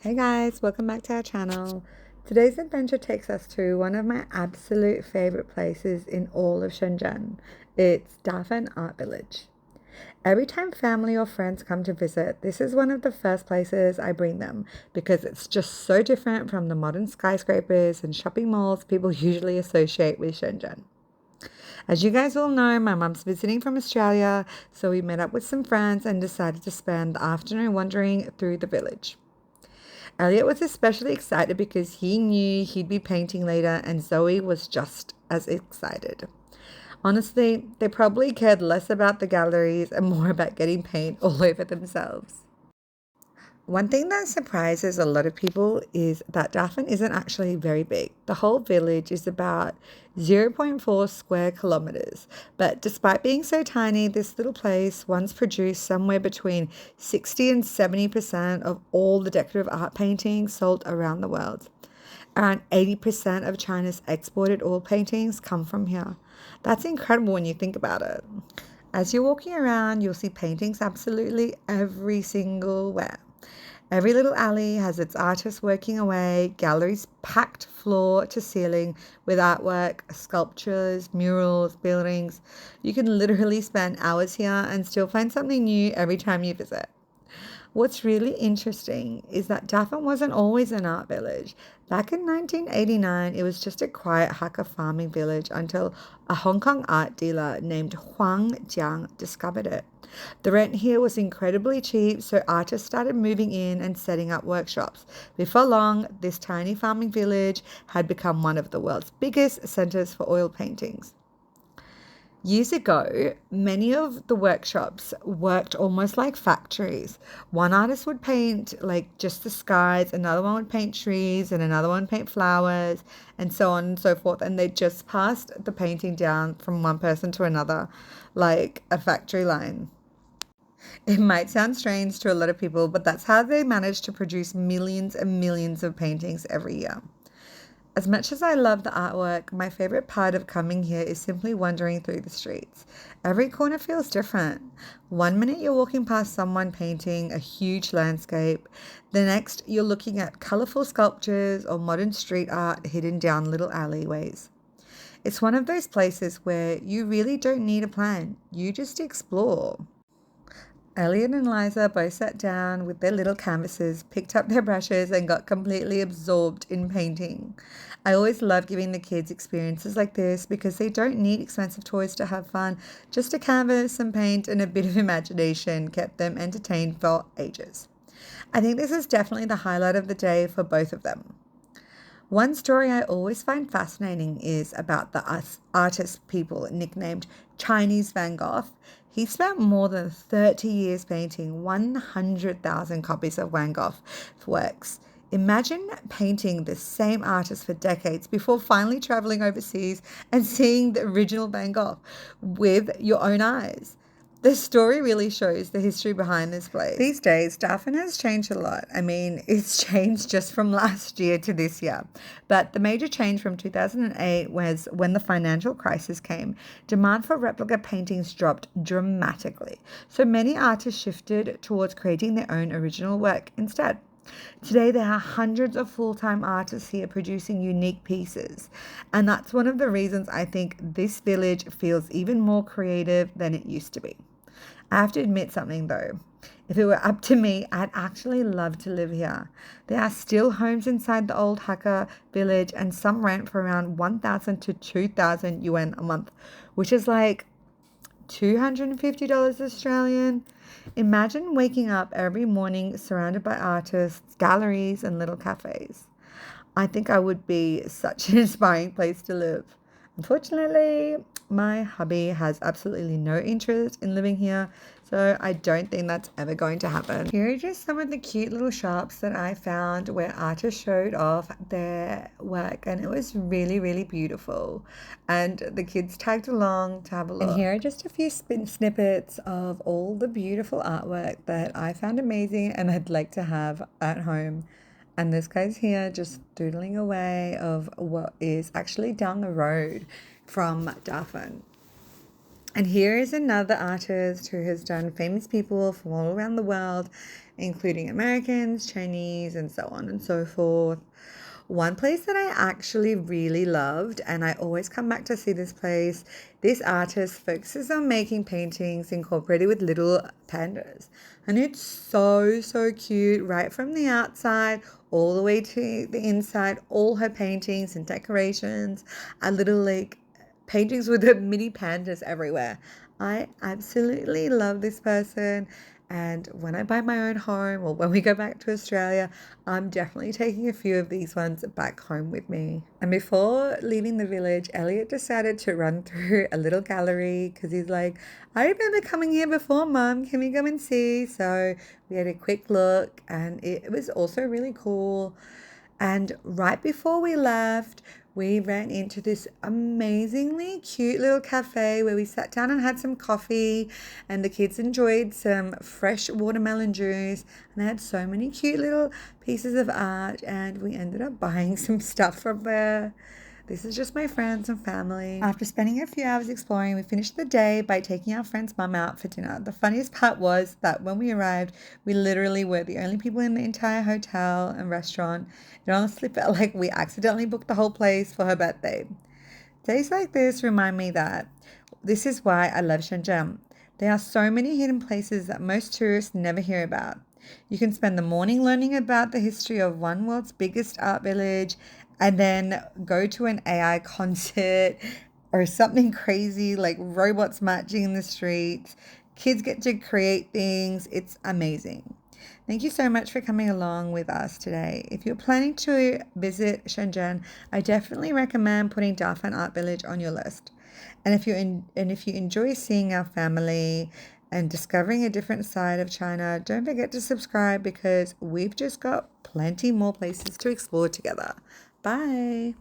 Hey guys, welcome back to our channel. Today's adventure takes us to one of my absolute favorite places in all of Shenzhen. It's Dafen Art Village. Every time family or friends come to visit, this is one of the first places I bring them because it's just so different from the modern skyscrapers and shopping malls people usually associate with Shenzhen. As you guys all know, my mum's visiting from Australia, so we met up with some friends and decided to spend the afternoon wandering through the village. Elliot was especially excited because he knew he'd be painting later, and Zoe was just as excited. Honestly, they probably cared less about the galleries and more about getting paint all over themselves. One thing that surprises a lot of people is that Dafen isn't actually very big. The whole village is about zero point 0.4 square kilometers. But despite being so tiny, this little place once produced somewhere between 60 and 70% of all the decorative art paintings sold around the world. Around 80% of China's exported oil paintings come from here. That's incredible when you think about it. As you're walking around, you'll see paintings absolutely every single where. Every little alley has its artists working away, galleries packed floor to ceiling with artwork, sculptures, murals, buildings. You can literally spend hours here and still find something new every time you visit. What's really interesting is that Dafen wasn't always an art village. Back in 1989, it was just a quiet Hakka farming village until a Hong Kong art dealer named Huang Jiang discovered it. The rent here was incredibly cheap, so artists started moving in and setting up workshops. Before long, this tiny farming village had become one of the world's biggest centers for oil paintings. Years ago, many of the workshops worked almost like factories. One artist would paint like just the skies, another one would paint trees, and another one paint flowers, and so on and so forth. And they just passed the painting down from one person to another like a factory line. It might sound strange to a lot of people, but that's how they manage to produce millions and millions of paintings every year. As much as I love the artwork, my favorite part of coming here is simply wandering through the streets. Every corner feels different. One minute you're walking past someone painting a huge landscape, the next you're looking at colorful sculptures or modern street art hidden down little alleyways. It's one of those places where you really don't need a plan, you just explore. Elliot and Liza both sat down with their little canvases, picked up their brushes, and got completely absorbed in painting. I always love giving the kids experiences like this because they don't need expensive toys to have fun. Just a canvas, some paint, and a bit of imagination kept them entertained for ages. I think this is definitely the highlight of the day for both of them. One story I always find fascinating is about the artist people nicknamed Chinese Van Gogh. He spent more than 30 years painting 100,000 copies of Van Gogh's works. Imagine painting the same artist for decades before finally traveling overseas and seeing the original Van Gogh with your own eyes. The story really shows the history behind this place. These days, Dafen has changed a lot. I mean, it's changed just from last year to this year. But the major change from 2008 was when the financial crisis came. Demand for replica paintings dropped dramatically. So many artists shifted towards creating their own original work instead. Today, there are hundreds of full-time artists here producing unique pieces. And that's one of the reasons I think this village feels even more creative than it used to be. I have to admit something though. If it were up to me, I'd actually love to live here. There are still homes inside the old Hakka village, and some rent for around 1,000 to 2,000 yuan a month, which is like $250 Australian. Imagine waking up every morning surrounded by artists, galleries, and little cafes. I think I would be such an inspiring place to live. Unfortunately, my hubby has absolutely no interest in living here, so I don't think that's ever going to happen. Here are just some of the cute little shops that I found where artists showed off their work, and it was really, really beautiful. And the kids tagged along to have a look. And here are just a few snippets of all the beautiful artwork that I found amazing and I'd like to have at home. And this guy's here just doodling away of what is actually down the road from Dafen. And here is another artist who has done famous people from all around the world. including Americans, Chinese, and so on and so forth. One place that I actually really loved, and I always come back to see this place, this artist focuses on making paintings incorporated with little pandas. And it's so, so cute, right from the outside all the way to the inside. All her paintings and decorations are little like paintings with the mini pandas everywhere. I absolutely love this person. And when I buy my own home or when we go back to Australia, I'm definitely taking a few of these ones back home with me. And before leaving the village, Elliot decided to run through a little gallery because he's like, I remember coming here before, Mum. Can we go and see? So we had a quick look, and it was also really cool. And right before we left, we ran into this amazingly cute little cafe where we sat down and had some coffee, and the kids enjoyed some fresh watermelon juice. And they had so many cute little pieces of art, and we ended up buying some stuff from there. This is just my friends and family. After spending a few hours exploring, we finished the day by taking our friend's mum out for dinner. The funniest part was that when we arrived, we literally were the only people in the entire hotel and restaurant. It honestly felt like we accidentally booked the whole place for her birthday. Days like this remind me that this is why I love Shenzhen. There are so many hidden places that most tourists never hear about. You can spend the morning learning about the history of one world's biggest art village and then go to an AI concert or something crazy like robots marching in the streets. Kids get to create things. It's amazing. Thank you so much for coming along with us today. If you're planning to visit Shenzhen, I definitely recommend putting Dafen Art Village on your list. And if you enjoy seeing our family and discovering a different side of China, don't forget to subscribe because we've just got plenty more places to explore together. Bye.